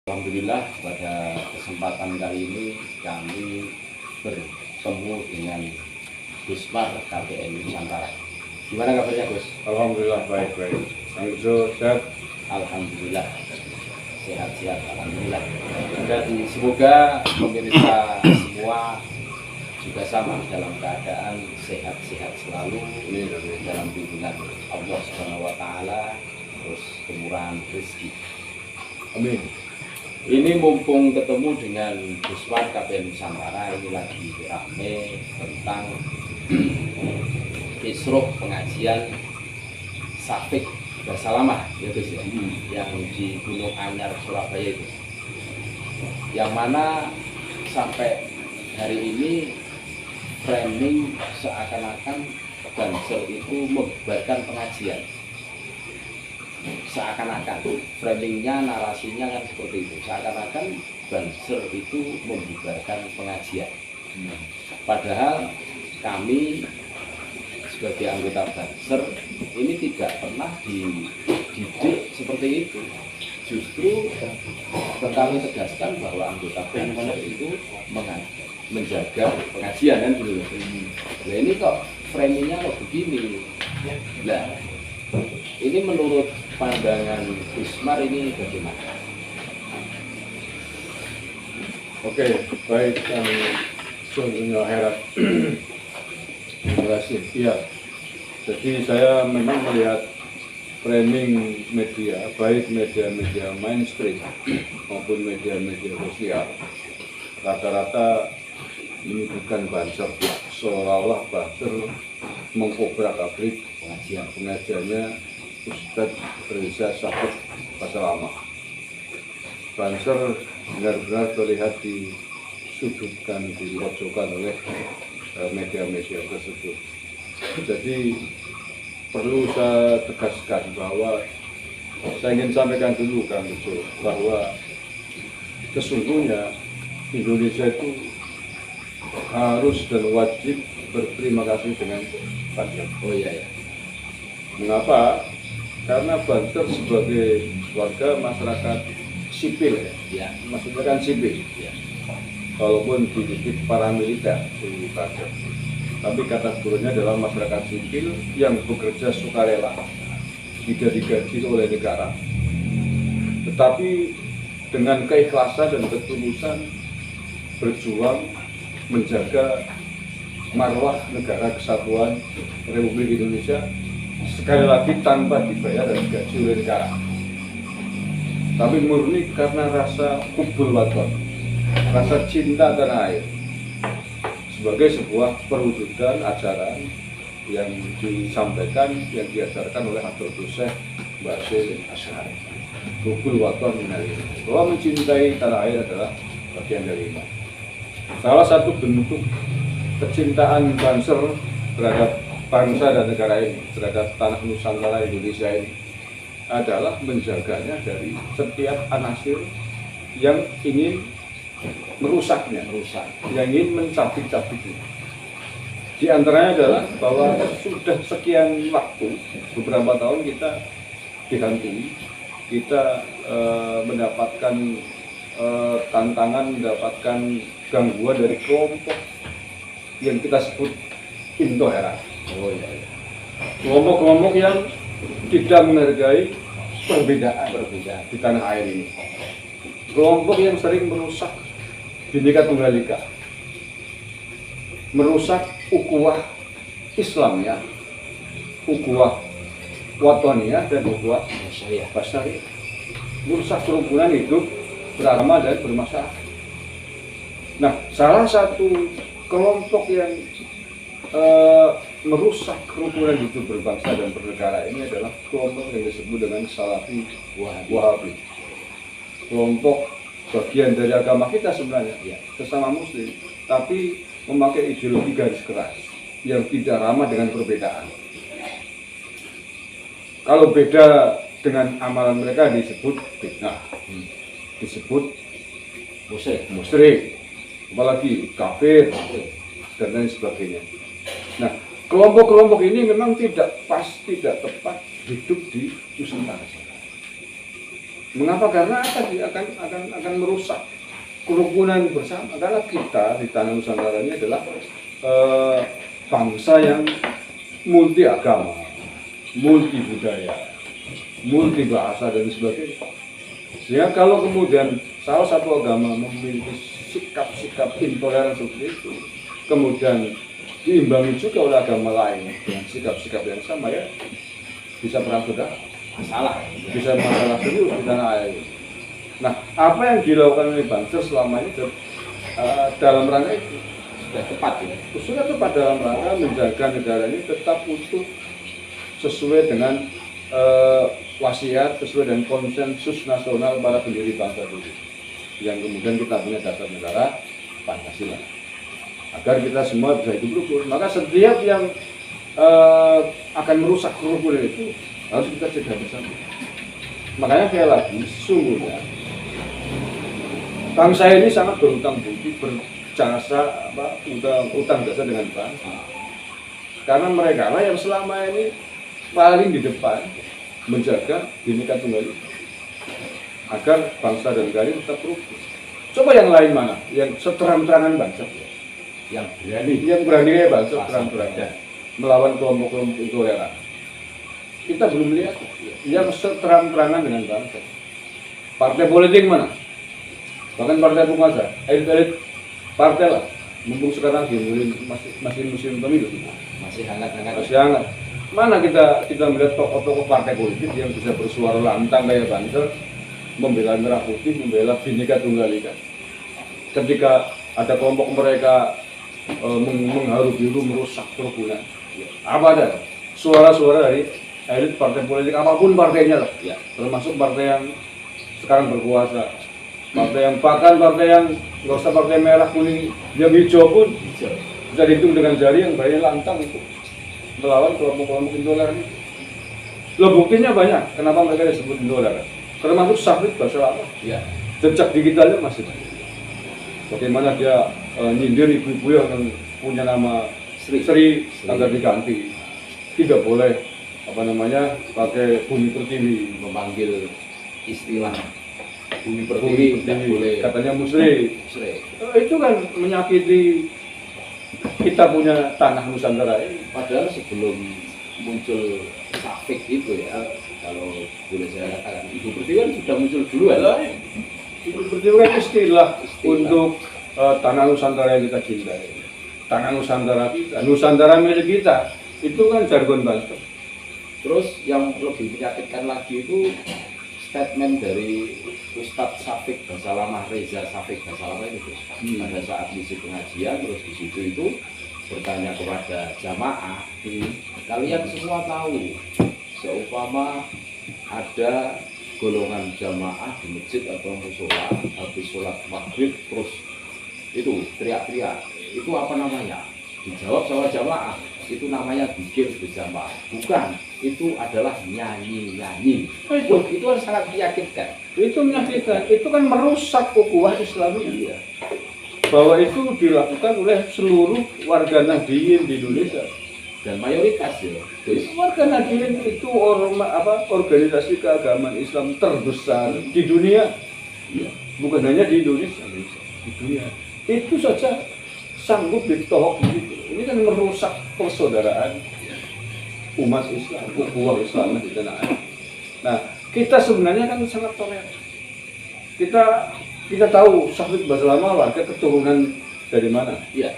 Alhamdulillah pada kesempatan kali ini kami bertemu dengan Gusmar KPN Nusantara. Gimana kabarnya Gus? Alhamdulillah baik-baik. Sehat. Alhamdulillah sehat-sehat. Alhamdulillah. Dan semoga pemirsa semua juga sama dalam keadaan sehat-sehat selalu dalam bimbingan Allah Subhanahu Wa Taala, terus kemurahan rezeki. Amin. Ini mumpung ketemu dengan Gusmar KPN Nusantara, ini lagi rame tentang kisruh pengajian Safik Basalamah ya Gus ya, yang di Gunung Anyar Surabaya itu, yang mana sampai hari ini framing seakan-akan Banser itu membubarkan pengajian. Seakan-akan framingnya, narasinya kan seperti itu, seakan-akan Banser itu membubarkan pengajian. Padahal kami sebagai anggota Banser ini tidak pernah dididik seperti itu. Justru kami tegaskan bahwa anggota Banser itu menjaga pengajian kan dulu. Nah ini kok framingnya kok begini. Nah ini menurut pandangan Gusmar ini bagaimana? Oke, baik. Sungguhnya heran. Terima kasih. Iya. Jadi saya memang melihat framing media, baik media-media mainstream maupun media-media sosial, rata-rata menyebutkan Banser seolah-olah Banser mengobrak-abrik pengajiannya Ustadz Reza Safik Basalamah. Banser benar-benar terlihat disudutkan, dipojokkan oleh media-media tersebut. Jadi perlu saya tegaskan bahwa saya ingin sampaikan dulu Kang Ujo, bahwa sesungguhnya Indonesia itu harus dan wajib berterima kasih dengan Banser. Oh iya ya. Mengapa? Karena Banser sebagai warga masyarakat sipil ya, maksudnya kan sipil ya. Walaupun dididik paramiliter di Banser, tapi kategorinya adalah masyarakat sipil yang bekerja sukarela, tidak digaji oleh negara, tetapi dengan keikhlasan dan ketulusan berjuang menjaga marwah negara kesatuan Republik Indonesia, sekali lagi tanpa dibayar dan digaji oleh negara, tapi murni karena rasa hubul waton, rasa cinta tanah air, sebagai sebuah perwujudan ajaran yang disampaikan, yang diajarkan oleh Abdul Syekh Basil Asy'ari. Hubul waton minal iman, bahwa mencintai tanah air adalah bagian dari iman. Salah satu bentuk kecintaan Banser terhadap bangsa dan negara ini, terhadap tanah Nusantara Indonesia ini, adalah menjaganya dari setiap anasir yang ingin merusaknya, yang ingin mencabik-cabiknya. Di antaranya adalah bahwa sudah sekian waktu, beberapa tahun kita dihantui, kita mendapatkan tantangan, mendapatkan gangguan dari kelompok yang kita sebut intoleran. Oh iya. Kelompok-kelompok yang tidak menghargai perbedaan di tanah air ini. Kelompok yang sering merusak Bhinneka Tunggal Ika, merusak ukhuwah Islamiyah, ukhuwah watoniyah dan ukhuwah basyariah, merusak kerukunan hidup beragama dan bermasyarakat. Nah, salah satu kelompok yang merusak kerukunan hidup berbangsa dan bernegara ini adalah kelompok yang disebut dengan Salafi Wahabi. Kelompok bagian dari agama kita sebenarnya, ya, sesama muslim, tapi memakai ideologi garis keras yang tidak ramah dengan perbedaan. Kalau beda dengan amalan mereka disebut bid'ah, disebut musyrik, apalagi kafir dan lain sebagainya. Nah, kelompok-kelompok ini memang tidak pas, tidak tepat hidup di Nusantara. Mengapa? Karena akan merusak kerukunan bersama. Karena kita di tanah Nusantara ini adalah bangsa yang multi agama, multi budaya, multi bahasa dan sebagainya. Sehingga kalau kemudian salah satu agama memiliki sikap-sikap intoleran seperti itu, kemudian diimbangi juga oleh agama lain dengan sikap-sikap yang sama, ya bisa perang saudara, bisa masalah serius di tanah air. Nah, apa yang dilakukan oleh Banser selama ini dalam rangka itu sudah tepat dalam rangka menjaga negara ini tetap utuh sesuai dengan wasiat, sesuai dengan konsensus nasional para pendiri bangsa dulu, yang kemudian kita punya dasar negara Pancasila, agar kita semua bisa hidup rukun. Maka setiap yang akan merusak kerukunan itu harus kita cegah bersama. Makanya sekali lagi, sesungguhnya bangsa ini sangat berutang budi, berjasa, utang jasa dengan bangsa. Karena mereka lah yang selama ini paling di depan menjaga Bhinneka Tunggal Ika, agar bangsa dan negara ini tetap rukun. Coba yang lain mana? Yang seterang-terangan bangsa, yang berani kayak bangsa terang-terangan melawan kelompok-kelompok intoleran. Kita belum lihat yang seterang-terangan dengan bangsa. Partai politik mana? Bahkan partai penguasa, elit-elit partai lah. Mumpung sekarang masih musim pemilu, masih hangat-hangat. Mana kita melihat tokoh-tokoh partai politik yang bisa bersuara lantang kayak Banser, membela merah putih, membela Bhinneka Tunggal Ika. Ketika ada kelompok mereka mengharu biru merusak kerukunan, apa ada suara-suara dari elit partai politik apapun partainya lah, ya, termasuk partai yang sekarang berkuasa, bahkan partai yang nggak usah partai merah kuning, yang hijau pun bisa dihitung dengan jari yang bayi lantang itu melawan kelompok-kelompok intoleran itu. Loh, buktinya banyak. Kenapa mereka disebut intoleran? Termasuk Safrik Basalamah. Ya. Jejak digitalnya masih banyak. Bagaimana dia nyindir ibu-ibu yang punya nama Sri agar diganti. Tidak boleh pakai bumi pertiwi, memanggil istilah bumi pertiwi, tidak boleh. Katanya musri. Itu kan menyakiti kita punya tanah Nusantara ini. Padahal sebelum muncul Safik itu, ya, kalau boleh saya katakan, Ibu Pertiwi kan sudah muncul dulu, ya. Ibu Pertiwi kan istilah untuk tanah Nusantara yang kita cintai, tanah Nusantara kita, Nusantara milik kita. Itu kan jargon Banser. Terus yang lebih menyakitkan lagi itu statement dari Ustadz Safik Basalamah, Reza Safik Basalamah itu, pada saat misi pengajian, terus di situ itu bertanya kepada jamaah, kalian semua tahu seumpama ada golongan jamaah di masjid atau musola habis sholat maghrib terus itu teriak-teriak, itu apa namanya? Dijawab sama jamaah, itu namanya dzikir berjamaah. Bukan, itu adalah nyanyi-nyanyi. Itu kan sangat menyakitkan. Itu menyakitkan, itu kan merusak ukhuwah Islamiyah. Bahwa itu dilakukan oleh seluruh warga Nahdliyin di Indonesia. Dan mayoritas, ya. Warga Nahdliyin itu organisasi keagamaan Islam terbesar di dunia. Bukan hanya di Indonesia, di dunia. Itu saja sanggup ditohok begitu. Ini kan merusak persaudaraan umat Islam, ukhuwah Islam di tanah air. Nah, kita sebenarnya kan sangat toleran. Kita tahu Safik Basalamah warga keturunan dari mana? Iya.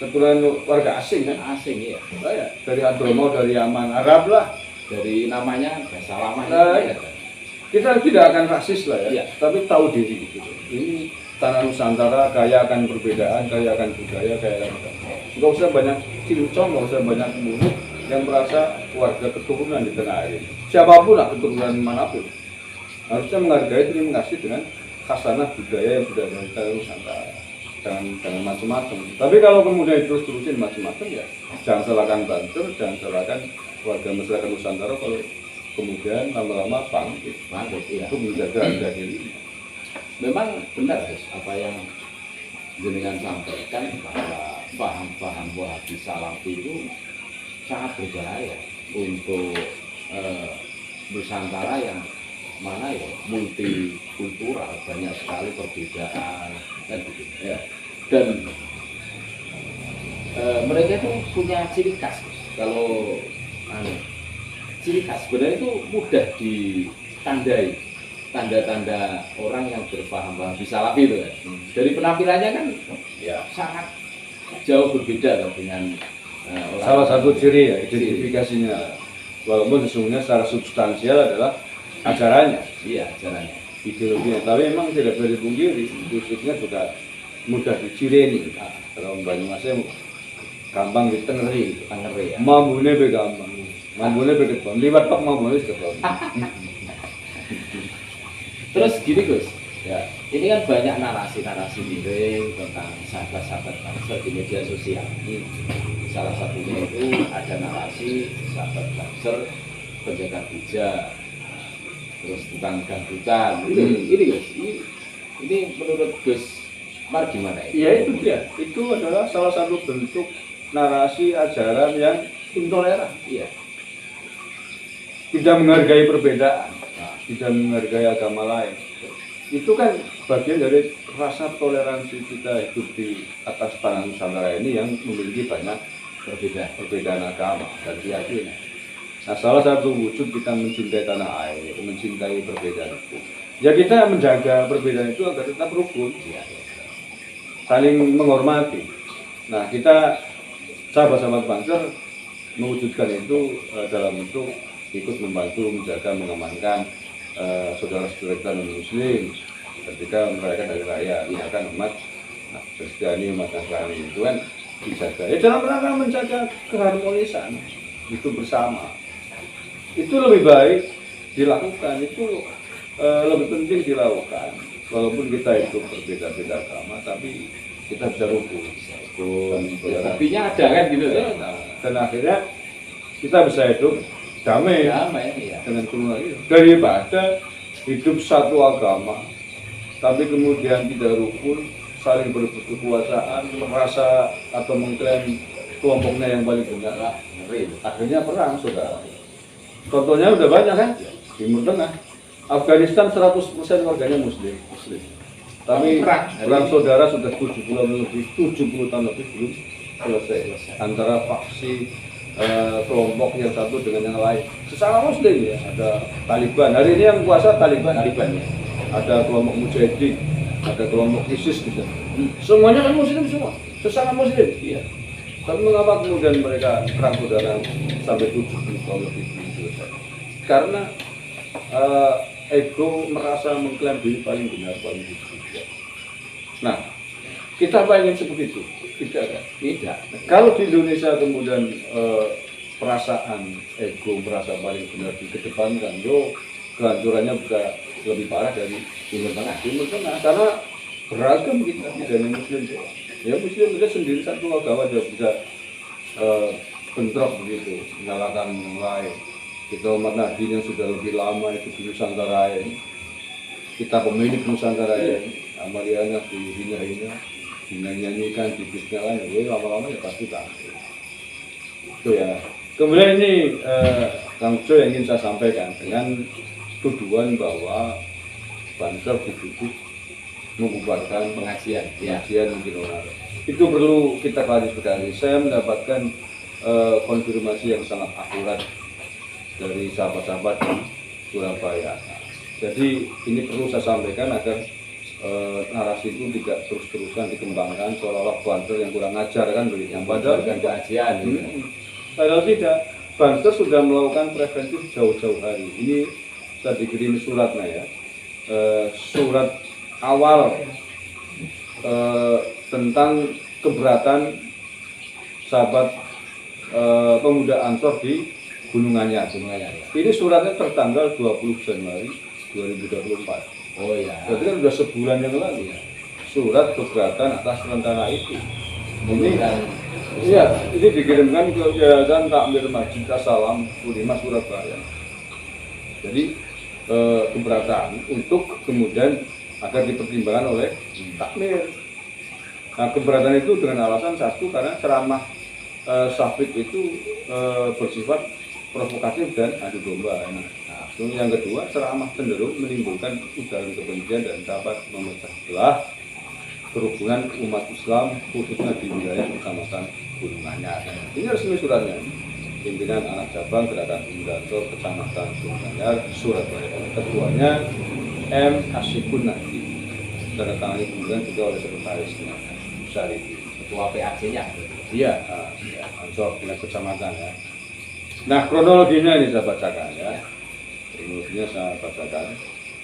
Keturunan warga asing kan? Asing, ya. Oh, ya. Dari Hadramau, dari Yaman, Arab lah. Dari namanya Basalamah. Ya. Kita tidak akan rasis lah, ya. Iya. Tapi tahu diri gitu. Ini tanah Nusantara kaya akan perbedaan, kaya akan budaya, kaya akan nggak usah banyak cincong, nggak usah banyak mulut yang merasa warga keturunan di tanah air. Siapapun lah keturunan manapun harusnya menghargai, terima kasih dengan khasanah budaya yang sudah ada di tanah Nusantara. Jangan macam-macam. Tapi kalau kemudian terus-terusin macam-macam, ya jangan salahkan Banser, jangan salahkan warga masyarakat Nusantara kalau kemudian lama-lama bangkit Ya. untuk menjaga harga diri. Memang benar, guys, apa yang jenengan sampaikan bahwa paham-paham Wahabi Salafi itu sangat berbahaya untuk Nusantara yang mana ya multikultural, banyak sekali perbedaan dan gitu ya. Dan mereka itu punya ciri khas. Kalau ciri khas sebenarnya itu mudah ditandai, tanda-tanda orang yang berpaham di Salafi itu kan. Dari penampilannya kan ya sangat jauh berbeda loh dengan orang. Salah satu ciri ya identifikasinya, walaupun sesungguhnya secara substansial adalah ajarannya, Iya, ajarannya. ideologinya. Tapi memang tidak bisa dipungkiri, fisiknya juga mudah dicireni. Kalau Banyumasnya gampang ditengeri, Tangeri ya. mambune be gampang, mambune be keton, liwat pak mambune keton. Terus gini Gus, ya ini kan banyak narasi-narasi miring tentang sahabat-sahabat bangsa di media sosial. Salah satunya itu ada narasi sahabat bangsa penjaga bijak, terus tukang ganggutan. Ini Gus, ini menurut Gus Mar gimana ini? Ya itu dia, itu adalah salah satu bentuk narasi ajaran yang intoleran, Iya. tidak menghargai perbedaan, tidak menghargai agama lain. Itu kan bagian dari rasa toleransi kita hidup di atas tanah Nusantara ini yang memiliki banyak perbedaan agama dan keyakinan. Nah, salah satu wujud kita mencintai tanah air, mencintai perbedaan itu, ya kita menjaga perbedaan itu agar tetap rukun, saling menghormati. Nah, kita sahabat-sahabat bangsa mewujudkan itu dalam bentuk ikut membantu menjaga mengamankan saudara-saudara kita non-muslim ketika merayakan hari raya, misalkan umat Kristiani, umat Nasrani itu kan dijaga. Ya dalam rangka menjaga keharmonisan itu bersama. Itu lebih baik dilakukan, itu lebih penting dilakukan. Walaupun kita itu berbeda-beda agama, tapi kita bisa rukun. Buktinya ada kan gitu ya. Dan akhirnya kita bisa hidup damai Ya. dengan keluarga itu. Daripada hidup satu agama tapi kemudian tidak rukun, saling berebut kekuasaan, merasa atau mengklaim kelompoknya yang paling benar, akhirnya perang, saudara. Contohnya udah banyak kan, Timur Tengah, Afghanistan 100% warganya muslim. Tapi perang saudara sudah 70 tahun lebih belum selesai antara faksi kelompok yang satu dengan yang lain. Sesama muslim ya, ada Taliban. Hari ini yang kuasa Taliban ya. Ada kelompok Mujahidin, ada kelompok ISIS gitu. Semuanya kan muslim semua, sesama muslim. Iya. Tapi mengapa kemudian mereka perang saudara sampai 70 tahun lebih belum selesai? Karena ego merasa mengklaim diri paling benar, paling bijak. Nah, kita apa ingin seperti itu? Tidak kan? Tidak. Kalau di Indonesia kemudian perasaan ego merasa paling benar dikedepankan, kehancurannya bisa lebih parah dari Timur Tengah. Timur Tengah karena beragam kita, tidak hanya muslim. Ya muslim kita sendiri satu agama aja bisa bentrok begitu, menyalahkan yang lain. Kita umat Nabi yang sudah lebih lama itu di Nusantara ini, kita pemilik Nusantara ini, amaliannya dihina-hina, dinyanyikan, dibisnyakan, ya lama-lama ya pasti takut. Itu ya. Kemudian ini Kang Jo yang ingin saya sampaikan dengan tuduhan bahwa Banser dituduh membubarkan pengajian mungkin orang. Itu perlu kita klarifikasi. Saya mendapatkan konfirmasi yang sangat akurat dari sahabat-sahabat di Surabaya. Jadi ini perlu saya sampaikan agar narasi itu tidak terus-terusan dikembangkan seolah-olah Banser yang kurang ajar kan begitu. Yang padahal pengajian. Padahal tidak. Banser sudah melakukan preventif jauh-jauh hari. Ini saya dikirim suratnya ya. Surat awal tentang keberatan sahabat pemuda Ansor di Gunung Anyar. Ini suratnya tertanggal 20 Januari 2024. Oh ya. Berarti kan sudah sebulan yang lalu ya. Surat keberatan atas rencana itu. Ini kan, iya, ini dikirimkan ke Yayasan Takmir Masjid As-Salam 5 Surabaya. Jadi keberatan untuk kemudian agar dipertimbangkan oleh takmir. Nah, keberatan itu dengan alasan satu karena ceramah Syafiq itu bersifat provokatif dan adu domba. Nah, Yang kedua, ceramah cenderung menimbulkan ujaran kebencian dan dapat memecah belah kerukunan umat Islam khususnya di wilayah Kecamatan Gunung Anyar. Ini resmi suratnya. Pimpinan anak cabang Gerakan Pemuda Ansor Kecamatan Gunung Anyar, Surabaya. Ketuanya M. Asyikun Nadi. Tanda tangani kemudian juga oleh sekretarisnya Syarifi. Ketua PAC-nya. Iya, Ansor tingkat kecamatan ya. Nah, kronologinya ini saya bacakan ya. Kronologinya saya bacakan.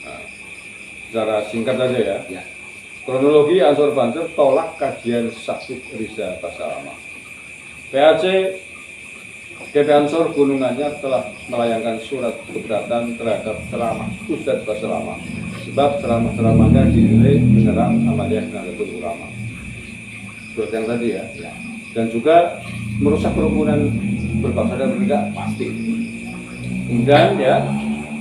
Nah, secara singkat saja ya. Ya. Kronologi Ansor Banser tolak kajian Sakit Riza Basalama. PAC GP Ansor Gunung Anyar telah melayangkan surat keberatan terhadap ceramah Ustadz Basalama sebab ceramah-ceramahnya dinilai menyerang amaliyah Nahdlatul Ulama. Surat yang tadi ya. Dan juga merusak kerukunan berbangsa dan bernegara pasti. Kemudian ya,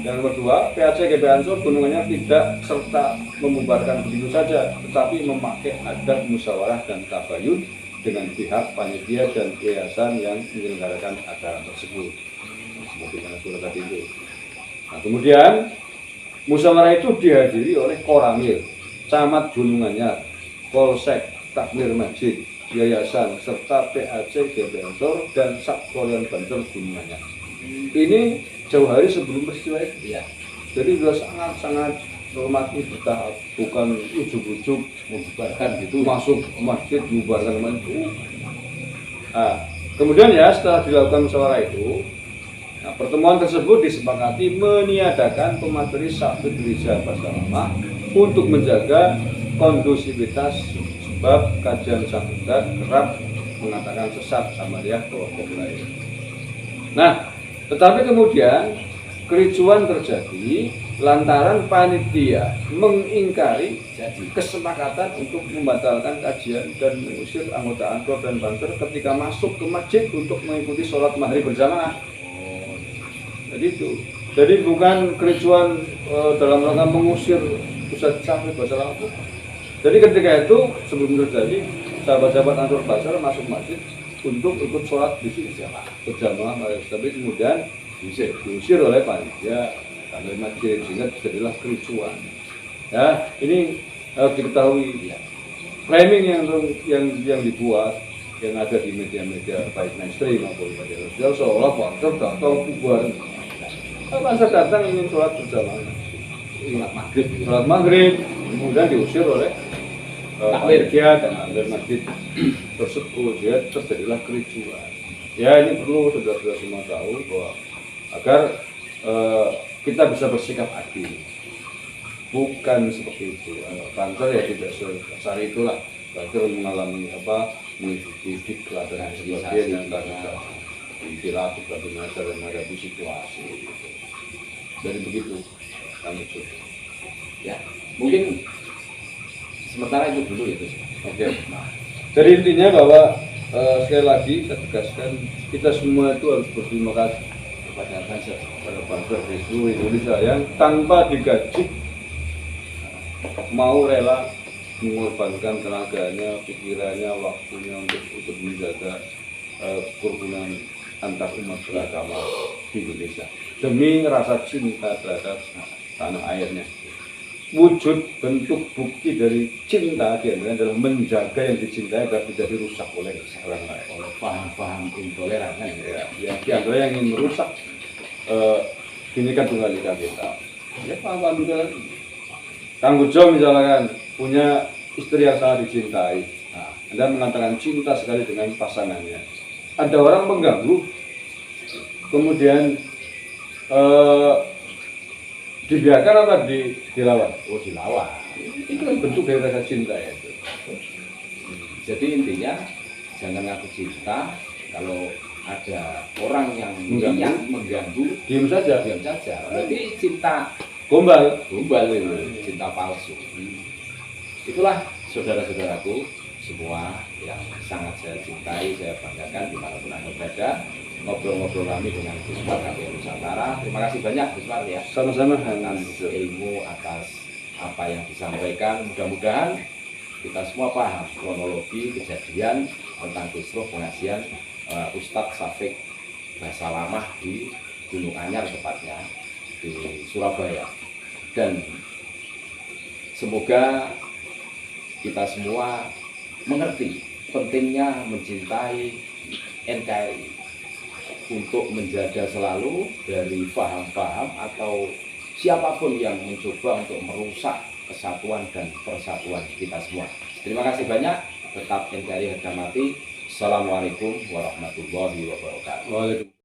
yang kedua, PAC GP Ansor Gunung Anyar tidak serta membubarkan begitu saja, tetapi memakai adat musyawarah dan tabayun dengan pihak panitia dan yayasan yang menyelenggarakan acara tersebut. Seperti mana surat tadi itu. Nah, kemudian musyawarah itu dihadiri oleh Koramil, Camat Gunung Anyar, Polsek, Takmir Masjid, yayasan serta PAC GP Ansor dan Satpol Banser Gunung Anyar. Ini jauh hari sebelum peristiwa itu. Iya. Jadi sudah sangat normatif, bertahap, bukan ujuk-ujuk Membubarkan gitu. masuk masjid membubarkan itu. Nah, kemudian ya setelah dilakukan musyawarah itu, nah, pertemuan tersebut disepakati meniadakan pemateri Sakit Riza Basalama untuk menjaga kondusivitas sebab kajian sang ustadz kerap mengatakan sesat amaliyah kelompok lain. Nah, tetapi kemudian kericuan terjadi lantaran panitia mengingkari kesepakatan untuk membatalkan kajian dan mengusir anggota Ansor dan Banser ketika masuk ke masjid untuk mengikuti sholat maghrib berjamaah. Jadi itu. Jadi bukan kericuan dalam rangka mengusir Ustadz Sakit Basalama. Jadi ketika itu sebelum terjadi sahabat-sahabat Ansor Banser masuk masjid untuk ikut sholat di sini berjamaah, tapi kemudian diusir oleh panitia karena masjid sehingga terjadilah kericuan. Ya, ini harus diketahui. Framing yang dibuat yang ada di media-media baik mainstream maupun media sosial seolah Banser datang bubar. Banser datang ingin sholat berjamaah, sholat maghrib, kemudian diusir oleh panitia dan ahli masjid tersebut. Ya, terjadilah kericuan. Ya, ini perlu saudara-saudara semua tahu bahwa agar kita bisa bersikap adil, bukan seperti itu. Banser ya tidak sebesar itulah. Banser mengalami mengikuti diklat dan sebagainya karena dilatih bagaimana cara menghadapi situasi. Dari begitu kami coba. Ya, mungkin sementara itu dulu itu. Oke. Jadi intinya bahwa sekali lagi saya tegaskan kita semua itu harus berterima kasih kepada Banser, pada Banser di seluruh Indonesia yang tanpa digaji mau rela mengorbankan tenaganya, pikirannya, waktunya untuk menjaga kerukunan antar umat beragama di Indonesia demi rasa cinta terhadap tanah airnya. Wujud bentuk bukti dari cinta dia adalah menjaga yang dicintai agar tidak dirusak oleh orang lain, Oleh paham-paham intoleran kan ya, diantara yang ingin merusak Bhinneka Tunggal Ika kita. Ya, paham-paham intoleran. Kang Ujo misalkan punya istri yang sangat dicintai, Anda mengatakan cinta sekali dengan pasangannya. Ada orang mengganggu, kemudian dibiarkan apa dilawan? Oh, dilawan. Itu kan bentuk dari rasa cinta ya. Jadi intinya jangan ngaku cinta kalau ada orang yang mengganggu, Diam saja. diam saja. Berarti cinta Gombal. itu, cinta palsu. Itulah saudara-saudaraku semua yang sangat saya cintai, saya banggakan dimanapun Anda berada. Ngobrol-ngobrol kami dengan Gus Par KPI Nusantara. Terima kasih banyak Gus Par ya. Sama-sama. Atas ilmu, atas apa yang disampaikan. Mudah-mudahan kita semua paham kronologi kejadian tentang kisruh pengajian Ustadz Safik Basalamah di Gunung Anyar tepatnya. di Surabaya. Dan semoga kita semua mengerti pentingnya mencintai NKRI untuk menjaga selalu dari paham-paham atau siapapun yang mencoba untuk merusak kesatuan dan persatuan kita semua. Terima kasih banyak. Tetap NKRI harga mati. Assalamualaikum warahmatullahi wabarakatuh. Waalaikumsalam.